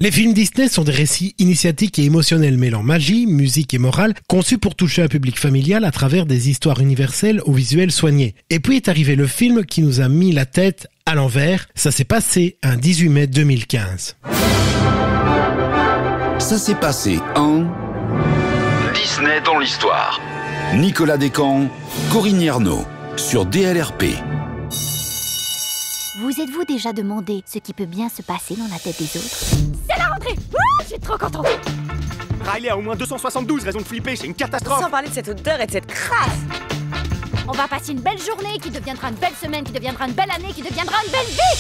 Les films Disney sont des récits initiatiques et émotionnels mêlant magie, musique et morale, conçus pour toucher un public familial à travers des histoires universelles au visuel soigné. Et puis est arrivé le film qui nous a mis la tête à l'envers. Ça s'est passé un 18 mai 2015. Ça s'est passé en... Disney dans l'histoire. Nicolas Descamps, Corinne Yernaud, sur DLRP. Vous êtes-vous déjà demandé ce qui peut bien se passer dans la tête des autres? C'est la rentrée! Je suis trop contente! Riley a au moins 272 raisons de flipper, c'est une catastrophe! Sans parler de cette odeur et de cette crasse! On va passer une belle journée qui deviendra une belle semaine, qui deviendra une belle année, qui deviendra une belle vie!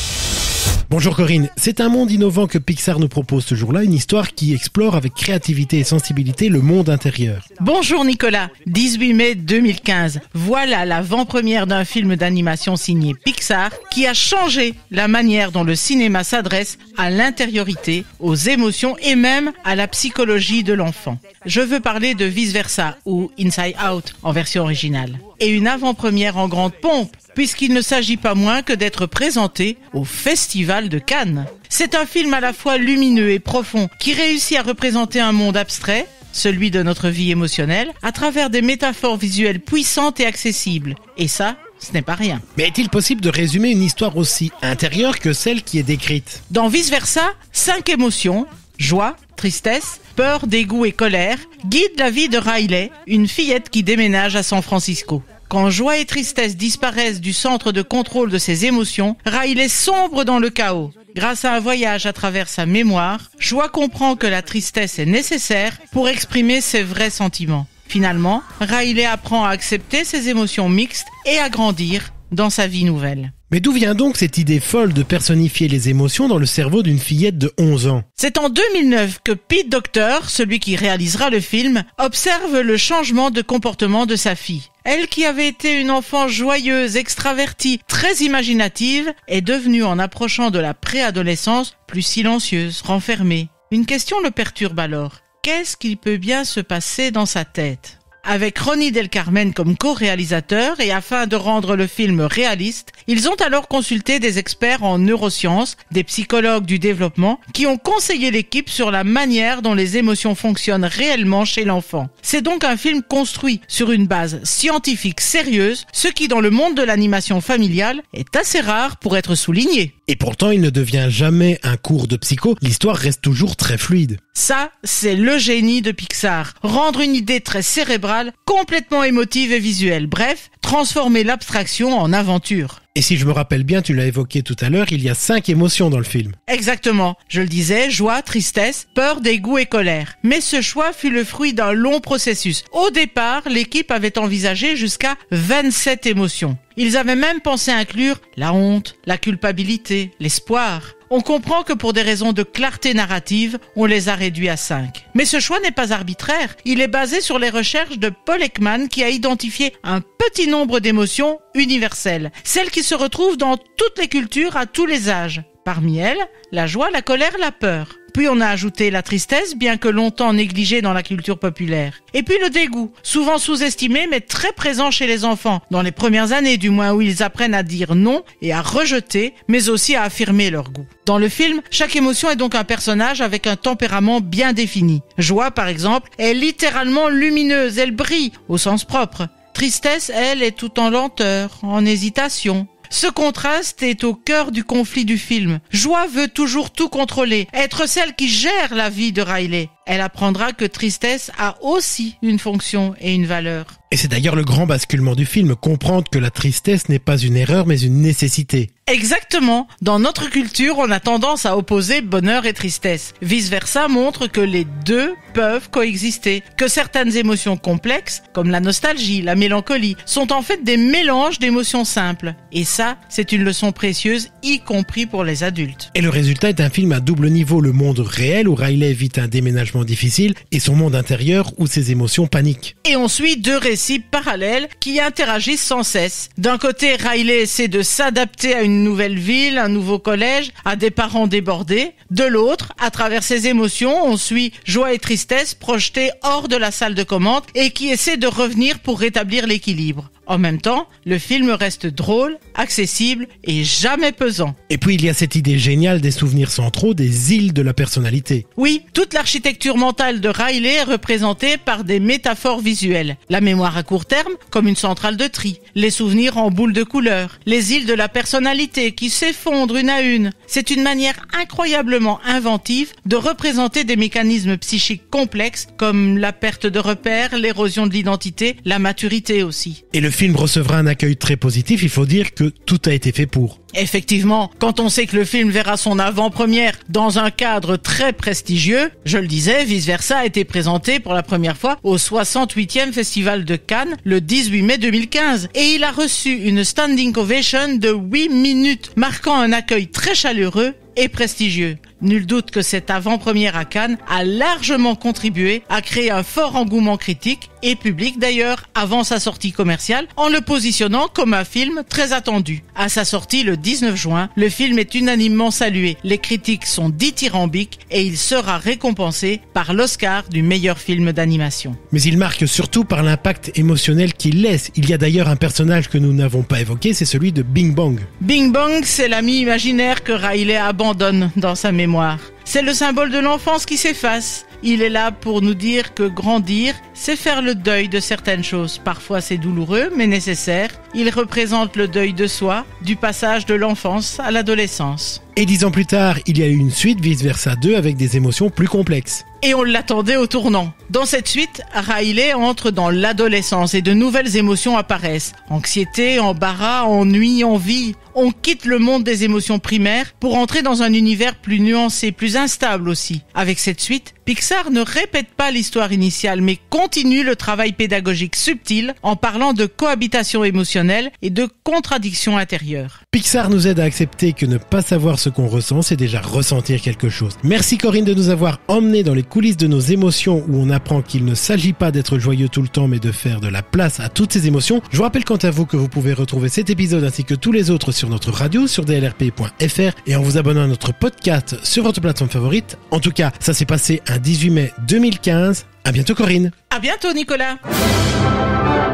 Bonjour Corinne, c'est un monde innovant que Pixar nous propose ce jour-là, une histoire qui explore avec créativité et sensibilité le monde intérieur. Bonjour Nicolas, 18 mai 2015, voilà l'avant-première d'un film d'animation signé Pixar qui a changé la manière dont le cinéma s'adresse à l'intériorité, aux émotions et même à la psychologie de l'enfant. Je veux parler de Vice Versa ou Inside Out en version originale. Et une avant-première en grande pompe, puisqu'il ne s'agit pas moins que d'être présenté au Festival de Cannes. C'est un film à la fois lumineux et profond qui réussit à représenter un monde abstrait, celui de notre vie émotionnelle, à travers des métaphores visuelles puissantes et accessibles. Et ça, ce n'est pas rien. Mais est-il possible de résumer une histoire aussi intérieure que celle qui est décrite? Dans Vice Versa, 5 émotions, joie, tristesse, peur, dégoût et colère, guident la vie de Riley, une fillette qui déménage à San Francisco. Quand joie et tristesse disparaissent du centre de contrôle de ses émotions, Riley sombre dans le chaos. Grâce à un voyage à travers sa mémoire, Joie comprend que la tristesse est nécessaire pour exprimer ses vrais sentiments. Finalement, Riley apprend à accepter ses émotions mixtes et à grandir dans sa vie nouvelle. Mais d'où vient donc cette idée folle de personnifier les émotions dans le cerveau d'une fillette de 11 ans? C'est en 2009 que Pete Docter, celui qui réalisera le film, observe le changement de comportement de sa fille. Elle, qui avait été une enfant joyeuse, extravertie, très imaginative, est devenue, en approchant de la préadolescence, plus silencieuse, renfermée. Une question le perturbe alors. Qu'est-ce qu'il peut bien se passer dans sa tête ? Avec Ronnie Del Carmen comme co-réalisateur et afin de rendre le film réaliste, ils ont alors consulté des experts en neurosciences, des psychologues du développement, qui ont conseillé l'équipe sur la manière dont les émotions fonctionnent réellement chez l'enfant. C'est donc un film construit sur une base scientifique sérieuse, ce qui dans le monde de l'animation familiale est assez rare pour être souligné. Et pourtant, il ne devient jamais un cours de psycho, l'histoire reste toujours très fluide. Ça, c'est le génie de Pixar. Rendre une idée très cérébrale, complètement émotive et visuelle. Bref, transformer l'abstraction en aventure. Et si je me rappelle bien, tu l'as évoqué tout à l'heure, il y a 5 émotions dans le film. Exactement. Je le disais, joie, tristesse, peur, dégoût et colère. Mais ce choix fut le fruit d'un long processus. Au départ, l'équipe avait envisagé jusqu'à 27 émotions. Ils avaient même pensé inclure la honte, la culpabilité, l'espoir. On comprend que pour des raisons de clarté narrative, on les a réduits à 5. Mais ce choix n'est pas arbitraire. Il est basé sur les recherches de Paul Ekman qui a identifié un petit nombre d'émotions universelles. Celles qui se retrouvent dans toutes les cultures à tous les âges. Parmi elles, la joie, la colère, la peur. Puis on a ajouté la tristesse, bien que longtemps négligée dans la culture populaire. Et puis le dégoût, souvent sous-estimé mais très présent chez les enfants, dans les premières années du moins, où ils apprennent à dire non et à rejeter, mais aussi à affirmer leur goût. Dans le film, chaque émotion est donc un personnage avec un tempérament bien défini. Joie, par exemple, est littéralement lumineuse, elle brille, au sens propre. Tristesse, elle, est tout en lenteur, en hésitation. Ce contraste est au cœur du conflit du film. Joie veut toujours tout contrôler, être celle qui gère la vie de Riley. Elle apprendra que tristesse a aussi une fonction et une valeur. Et c'est d'ailleurs le grand basculement du film, comprendre que la tristesse n'est pas une erreur mais une nécessité. Exactement. Dans notre culture, on a tendance à opposer bonheur et tristesse. Vice versa montre que les deux peuvent coexister, que certaines émotions complexes, comme la nostalgie, la mélancolie, sont en fait des mélanges d'émotions simples. Et ça, c'est une leçon précieuse, y compris pour les adultes. Et le résultat est un film à double niveau, le monde réel où Riley vit un déménagement difficile et son monde intérieur où ses émotions paniquent. Et on suit 2 récits parallèles qui interagissent sans cesse. D'un côté, Riley essaie de s'adapter à une nouvelle ville, un nouveau collège, à des parents débordés. De l'autre, à travers ses émotions, on suit joie et tristesse projetées hors de la salle de commande et qui essaient de revenir pour rétablir l'équilibre. En même temps, le film reste drôle, accessible et jamais pesant. Et puis il y a cette idée géniale des souvenirs centraux, des îles de la personnalité. Oui, toute l'architecture mentale de Riley est représentée par des métaphores visuelles. La mémoire à court terme, comme une centrale de tri. Les souvenirs en boules de couleurs. Les îles de la personnalité qui s'effondrent une à une. C'est une manière incroyablement inventive de représenter des mécanismes psychiques complexes comme la perte de repères, l'érosion de l'identité, la maturité aussi. Et le film recevra un accueil très positif, il faut dire que tout a été fait pour. Effectivement, quand on sait que le film verra son avant-première dans un cadre très prestigieux, je le disais, Vice Versa a été présenté pour la première fois au 68e Festival de Cannes le 18 mai 2015 et il a reçu une standing ovation de 8 minutes, marquant un accueil très chaleureux et prestigieux. Nul doute que cette avant-première à Cannes a largement contribué à créer un fort engouement critique et public d'ailleurs avant sa sortie commerciale en le positionnant comme un film très attendu. À sa sortie le 19 juin, le film est unanimement salué. Les critiques sont dithyrambiques et il sera récompensé par l'Oscar du meilleur film d'animation. Mais il marque surtout par l'impact émotionnel qu'il laisse. Il y a d'ailleurs un personnage que nous n'avons pas évoqué, c'est celui de Bing Bong. Bing Bong, c'est l'ami imaginaire que Riley abandonne dans sa mémoire. C'est le symbole de l'enfance qui s'efface. Il est là pour nous dire que grandir, c'est faire le deuil de certaines choses. Parfois c'est douloureux, mais nécessaire. Il représente le deuil de soi, du passage de l'enfance à l'adolescence. Et 10 ans plus tard, il y a eu une suite, Vice Versa 2, avec des émotions plus complexes. Et on l'attendait au tournant. Dans cette suite, Riley entre dans l'adolescence et de nouvelles émotions apparaissent. Anxiété, embarras, ennui, envie. On quitte le monde des émotions primaires pour entrer dans un univers plus nuancé, plus instable aussi. Avec cette suite, Pixar ne répète pas l'histoire initiale, mais continue le travail pédagogique subtil en parlant de cohabitation émotionnelle et de contradiction intérieure. Pixar nous aide à accepter que ne pas savoir ce qu'on ressent, c'est déjà ressentir quelque chose. Merci Corinne de nous avoir emmenés dans les coulisses de nos émotions où on apprend qu'il ne s'agit pas d'être joyeux tout le temps mais de faire de la place à toutes ces émotions. Je vous rappelle quant à vous que vous pouvez retrouver cet épisode ainsi que tous les autres sur notre radio, sur dlrp.fr et en vous abonnant à notre podcast sur votre plateforme favorite. En tout cas, ça s'est passé un 18 mai 2015. À bientôt Corinne. À bientôt Nicolas.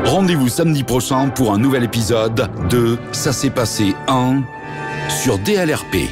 Rendez-vous samedi prochain pour un nouvel épisode de Ça s'est passé en sur DLRP.